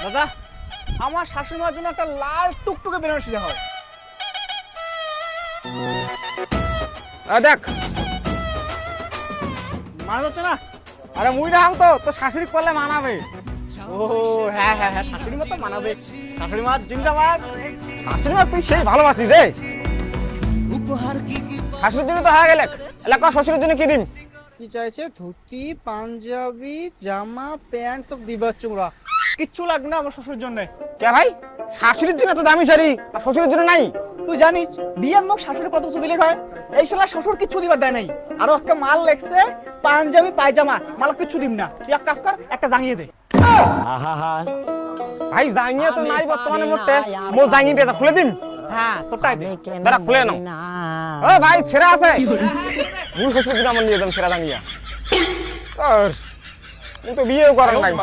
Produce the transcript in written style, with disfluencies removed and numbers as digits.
দাদা আমার শাশুড়ি মার জন্য একটা লাল টুকটুকে বেনারসি দেখাও। দেখ মানা যাচ্ছে না? আরে মুই না তো তোর শাশুড়ি করলে মানাবে। ও হ্যাঁ হ্যাঁ হ্যাঁ, শাশুড়ি মা তো মানাবে। শাশুড়ি মা জিন্দাবাদ। শাশুড়ি মা তুই সেই ভালোবাসিস রে। শাশুড়ির জন্য তো হয়ে গেলে এলাকা শ্বশুরের জন্য কি দিন? কি চাইছে? ধুতি, পাঞ্জাবি, জামা, প্যান্ট তো দিবার চুমড়া, কিচ্ছু লাগবে না আমার শ্বশুরের জন্য। কে ভাই শাশুড়ির জন্য তো দামি শাড়ি আর শ্বশুরের জন্য নাই? তুই জানিস বিয়ের মুখ শাশুড়ি কত কিছু দিলে হয়? এই শালা শ্বশুর কিচ্ছু দিবার দেয় নাই। আর আজকে মাল লেগছে পাঞ্জাবি পায়জামা, মাল কিচ্ছু দিম না। তুই এক কাজ কর, একটা জাঙিয়ে দে। ভাই জাঙ্গিয়ে তো নাই বর্তমানে মোটে, মো জাঙ্গিটা খুলে দিন। হ্যাঁ তোরটাই দে। দাঁড়া খুলে নাও। ও ভাই ছেঁড়া আছে, মুই শ্বশুর জন্য আমার নিয়ে যাম ছেঁড়া জাঙ্গিয়া। আর মুই তো বিয়েও করার নাই।